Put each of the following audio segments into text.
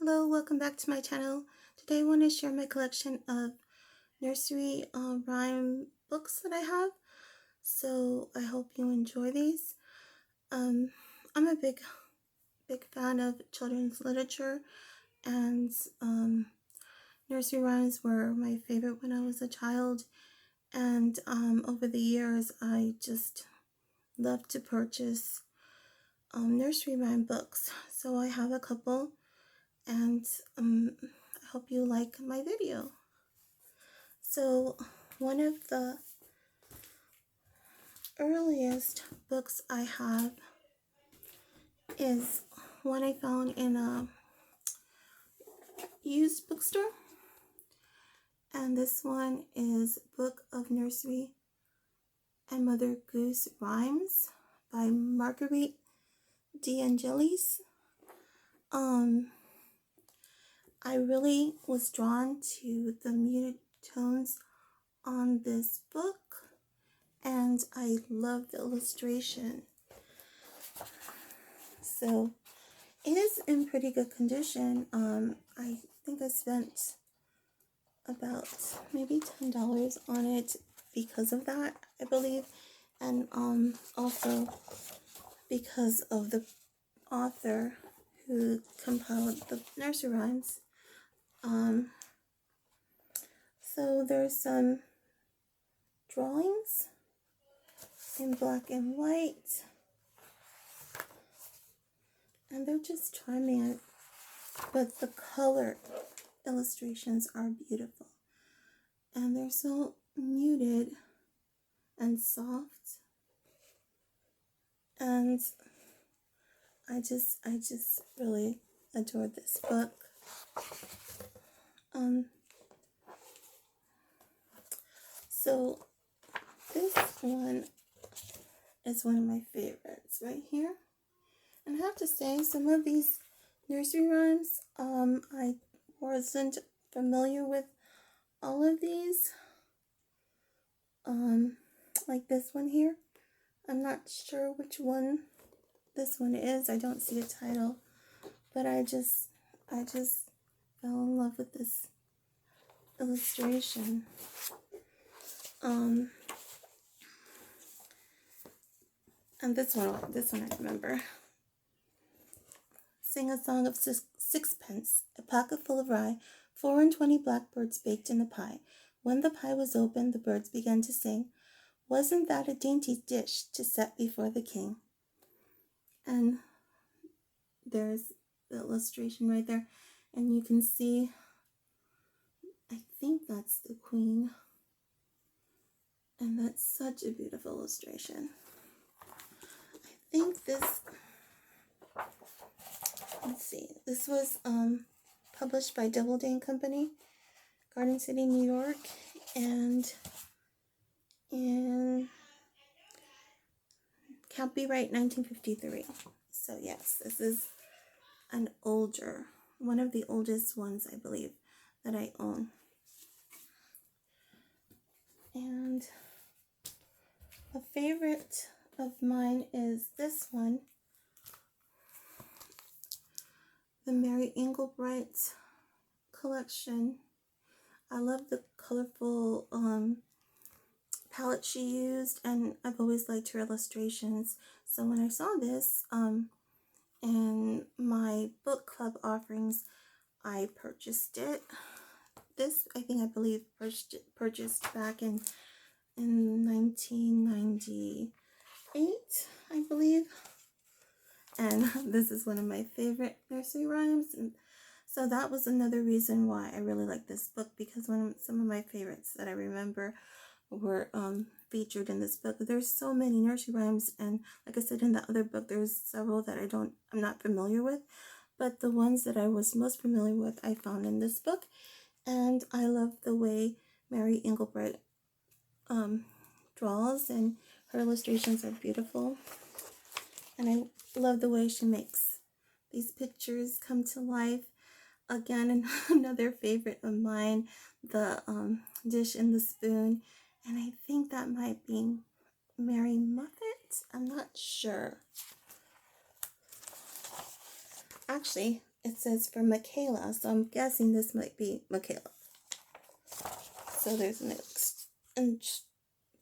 Hello, welcome back to my channel. Today I want to share my collection of nursery rhyme books that I have. So I hope you enjoy these. I'm a big fan of children's literature, and nursery rhymes were my favorite when I was a child. And over the years, I just loved to purchase nursery rhyme books. So I have a couple, and I hope you like my video. So one of the earliest books I have is one I found in a used bookstore, and this one is Book of Nursery and Mother Goose Rhymes by Marguerite D'Angelis. I really was drawn to the muted tones on this book, and I love the illustration. So it is in pretty good condition. I think I spent about maybe $10 on it because of that, I believe, and also because of the author who compiled the nursery rhymes. So there's some drawings in black and white, and they're just charming, but the color illustrations are beautiful, and they're so muted and soft, and I just really adored this book. So this one is one of my favorites right here. And I have to say, some of these nursery rhymes, I wasn't familiar with all of these. Like this one here. I'm not sure which one this one is. I don't see a title, but I just fell in love with this illustration. And this one I remember. Sing a song of sixpence, a pocket full of rye, 24 blackbirds baked in a pie. When the pie was opened, the birds began to sing, "Wasn't that a dainty dish to set before the king?" And there's the illustration right there, and you can see, I think that's the queen, and that's such a beautiful illustration. I think this, let's see, this was published by Doubleday and Company, Garden City, New York, and in copyright 1953. So yes, this is an older, one of the oldest ones, I believe, that I own. And a favorite of mine is this one, the Mary Engelbreit collection. I love the colorful palette she used, and I've always liked her illustrations. So when I saw this in my book club offerings, I purchased it. This, I believe, purchased back in 1998, I believe. And this is one of my favorite nursery rhymes, and so that was another reason why I really like this book, because some of my favorites that I remember were featured in this book. There's so many nursery rhymes, and like I said in the other book, there's several that I'm not familiar with, but the ones that I was most familiar with I found in this book. And I love the way Mary Engelbreit draws, and her illustrations are beautiful, and I love the way she makes these pictures come to life. Again, another favorite of mine, the dish and the spoon, and I think that might be Mary Muffet. I'm not sure. Actually, it says for Michaela, so I'm guessing this might be Michaela. So there's an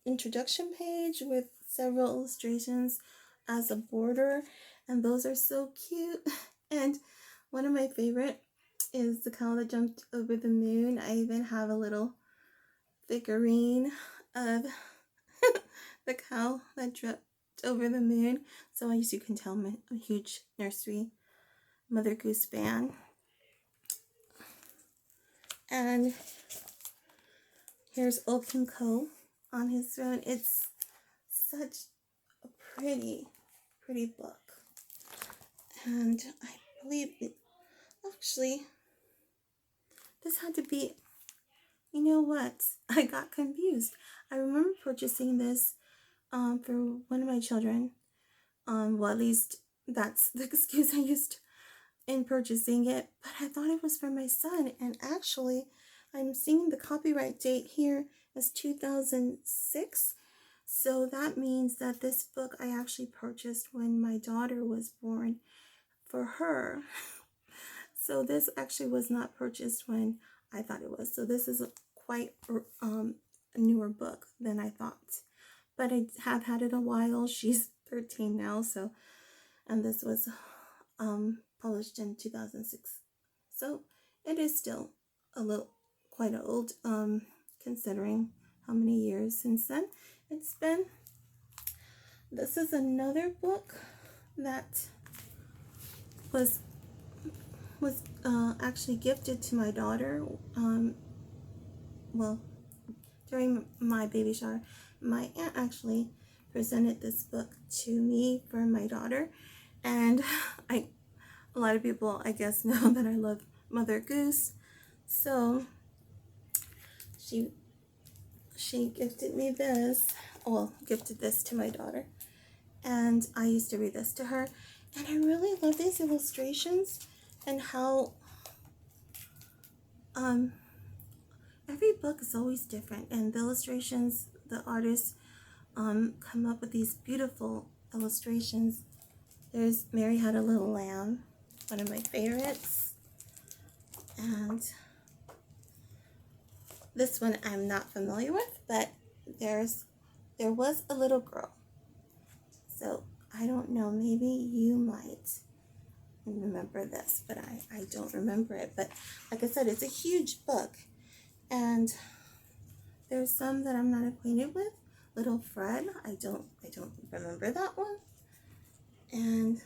introduction page with several illustrations as a border, and those are so cute. And one of my favorite is the cow that jumped over the moon. I even have a little figurine of the cow that jumped over the moon. So as you can tell, I'm a huge Nursery Mother Goose fan. And here's Old King Cole on his throne. It's such a pretty book. And I believe actually, this had to be, you know what? I got confused. I remember purchasing this for one of my children. Well, at least that's the excuse I used in purchasing it. But I thought it was for my son. And actually, I'm seeing the copyright date here as 2006. So that means that this book I actually purchased when my daughter was born for her. So this actually was not purchased when I thought it was. So this is quite a newer book than I thought. But I have had it a while. She's 13 now, so, and this was published in 2006. So it is still quite old, considering how many years since then it's been. This is another book that was actually gifted to my daughter. Well, during my baby shower, my aunt actually presented this book to me for my daughter, and a lot of people, I guess, know that I love Mother Goose, so she gifted me this. Well, gifted this to my daughter, and I used to read this to her, and I really love these illustrations and how every book is always different, and the illustrations, the artists come up with these beautiful illustrations. There's Mary Had a Little Lamb, one of my favorites, and this one I'm not familiar with, but there was a little girl. So I don't know, maybe you might remember this, but I don't remember it. But like I said, it's a huge book, and there's some that I'm not acquainted with. Little Fred, I don't remember that one. And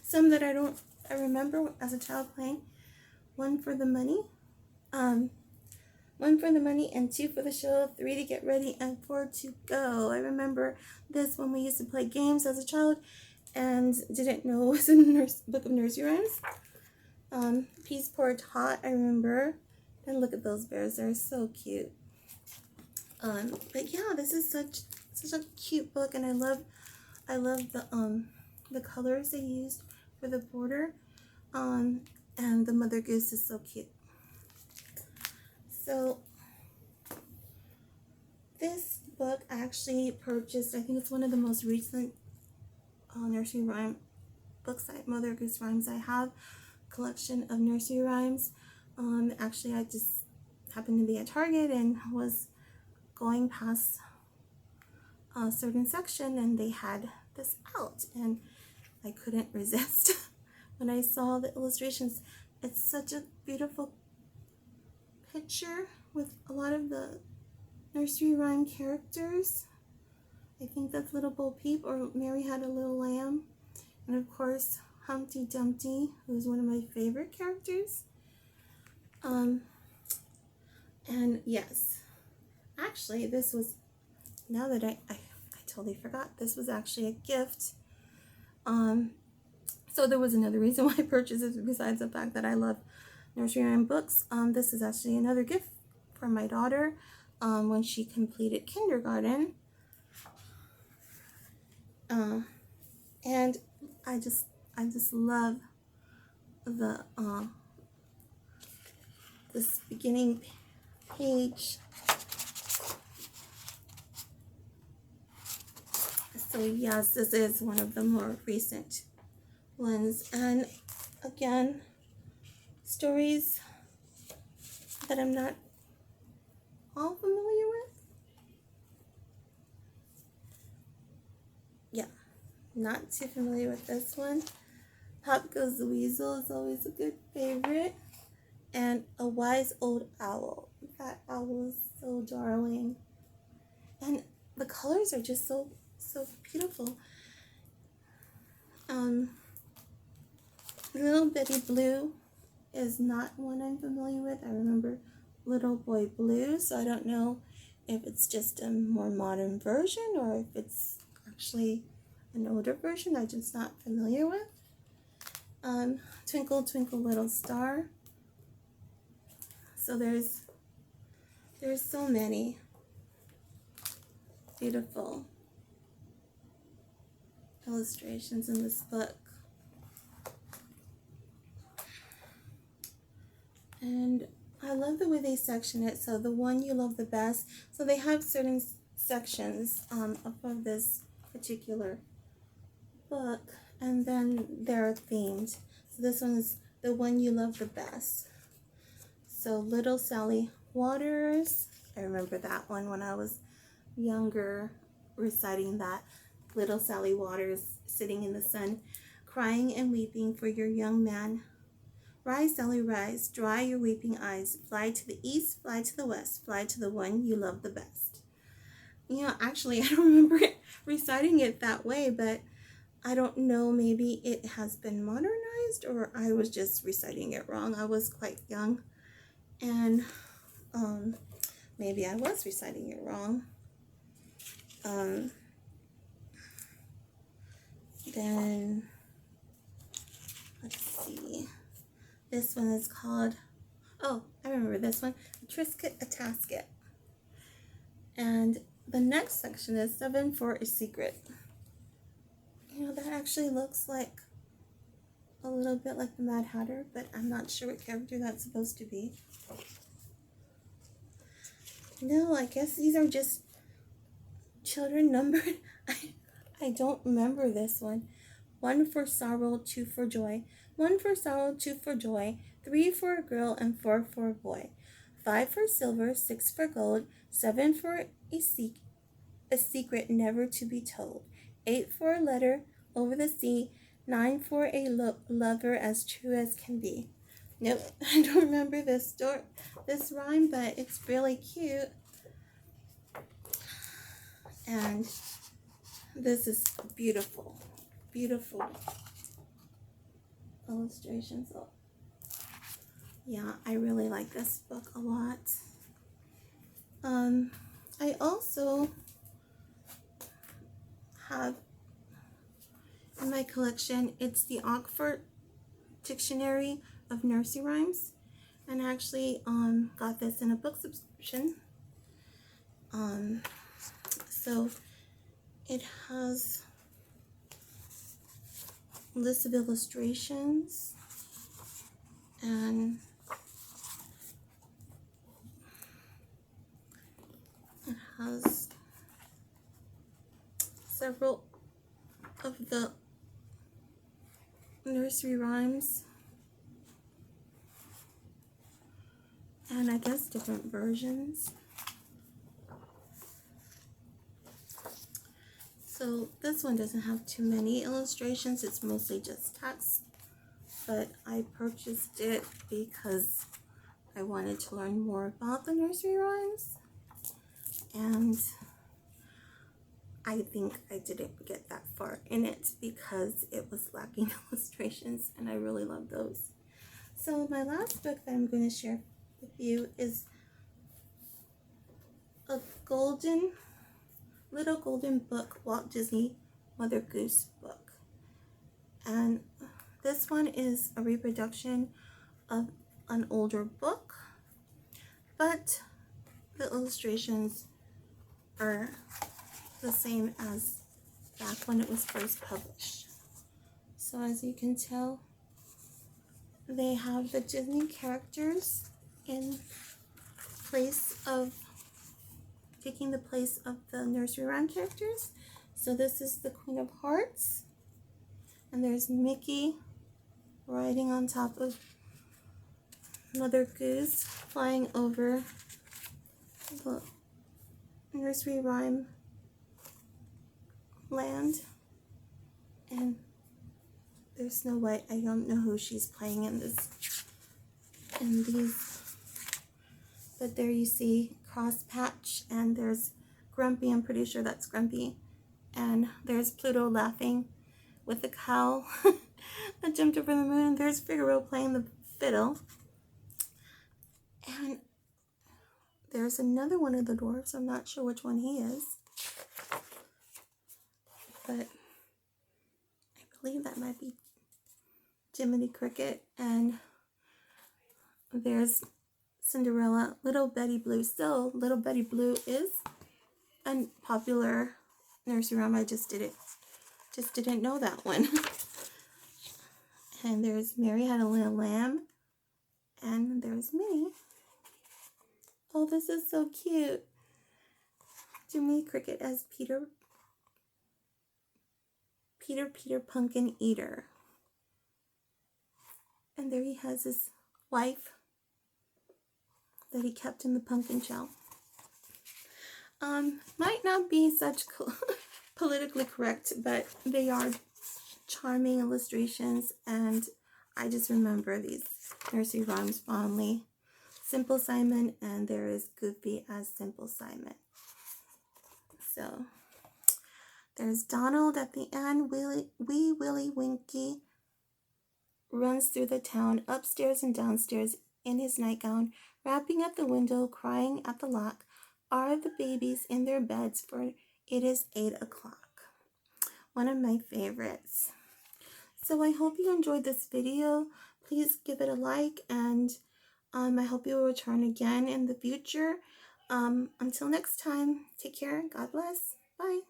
some that I remember as a child playing. One for the money, and 2 for the show, 3 to get ready, and 4 to go. I remember this when we used to play games as a child and didn't know it was a book of nursery rhymes. Peas Poured Hot, I remember. And look at those bears, they're so cute. But yeah, this is such a cute book, and I love the colors they used for the border. And the Mother Goose is so cute. So this book I actually purchased. I think it's one of the most recent nursery rhyme books, Mother Goose Rhymes. I have a collection of nursery rhymes. Actually, I just happened to be at Target and was going past a certain section, and they had this out, and I couldn't resist when I saw the illustrations. It's such a beautiful picture with a lot of the nursery rhyme characters. I think that's Little Bo Peep, or Mary Had a Little Lamb, and of course Humpty Dumpty, who's one of my favorite characters. And yes, actually this was, now that I totally forgot, this was actually a gift. So there was another reason why I purchased it besides the fact that I love nursery rhyme books. This is actually another gift for my daughter when she completed kindergarten. And I just love the this beginning page. So yes, this is one of the more recent ones, and again, stories that I'm not all familiar with. Yeah, not too familiar with this one. Pop Goes the Weasel is always a good favorite. And A Wise Old Owl. That owl is so darling. And the colors are just so beautiful. Little Betty Blue is not one I'm familiar with. I remember Little Boy Blue, so I don't know if it's just a more modern version or if it's actually an older version I'm just not familiar with. Twinkle Twinkle Little Star. So there's so many beautiful illustrations in this book. And I love the way they section it. So the one you love the best. So they have certain sections of this particular book, and then they're themed. So this one is the one you love the best. So Little Sally Waters. I remember that one when I was younger, reciting that. Little Sally Waters sitting in the sun, crying and weeping for your young man. Rise, Sally, rise, dry your weeping eyes. Fly to the east, fly to the west, fly to the one you love the best. You know, actually, I don't remember reciting it that way, but I don't know, maybe it has been modernized or I was just reciting it wrong. I was quite young, and maybe I was reciting it wrong. Then, let's see. This one is called, oh, I remember this one, A Trisket, a Tasket. And the next section is 7 for a Secret. You know, that actually looks like a little bit like the Mad Hatter, but I'm not sure what character that's supposed to be. No, I guess these are just children numbered. I don't remember this one. 1 for sorrow, 2 for joy. 1 for sorrow, 2 for joy. 3 for a girl and 4 for a boy. 5 for silver, 6 for gold. 7 for a secret never to be told. 8 for a letter over the sea. 9 for a lover as true as can be. Nope, I don't remember this rhyme, but it's really cute. And this is beautiful, beautiful illustrations. Oh, yeah, I really like this book a lot. I also have in my collection, it's the Oxford Dictionary of Nursery Rhymes, and I actually got this in a book subscription. So it has a list of illustrations, and it has several of the nursery rhymes, and I guess different versions. So this one doesn't have too many illustrations, it's mostly just text, but I purchased it because I wanted to learn more about the nursery rhymes, and I think I didn't get that far in it because it was lacking illustrations, and I really love those. So my last book that I'm going to share with you is a little golden book, Walt Disney Mother Goose book. And this one is a reproduction of an older book, but the illustrations are the same as back when it was first published. So as you can tell, they have the Disney characters in place of taking the place of the nursery rhyme characters. So this is the Queen of Hearts, and there's Mickey riding on top of another goose flying over the nursery rhyme land. And there's Snow White. I don't know who she's playing in these. But there you see Cross Patch, and there's Grumpy. I'm pretty sure that's Grumpy. And there's Pluto laughing with the cow that jumped over the moon. There's Figaro playing the fiddle. And there's another one of the dwarfs. I'm not sure which one he is. But I believe that might be Jiminy Cricket. And there's Cinderella, Little Betty Blue. Still, Little Betty Blue is a popular nursery rhyme. I just didn't know that one. And there's Mary Had a Little Lamb. And there's Minnie. Oh, this is so cute. Jiminy Cricket as Peter Pumpkin Eater. And there he has his wife that he kept in the pumpkin shell. Might not be such politically correct, but they are charming illustrations, and I just remember these nursery rhymes fondly. Simple Simon, and there is Goofy as Simple Simon. So there's Donald at the end. Wee Willie Winky runs through the town, upstairs and downstairs in his nightgown, rapping at the window, crying at the lock. Are the babies in their beds, for it is 8 o'clock. One of my favorites. So I hope you enjoyed this video. Please give it a like, and I hope you will return again in the future. Until next time, take care. God bless. Bye.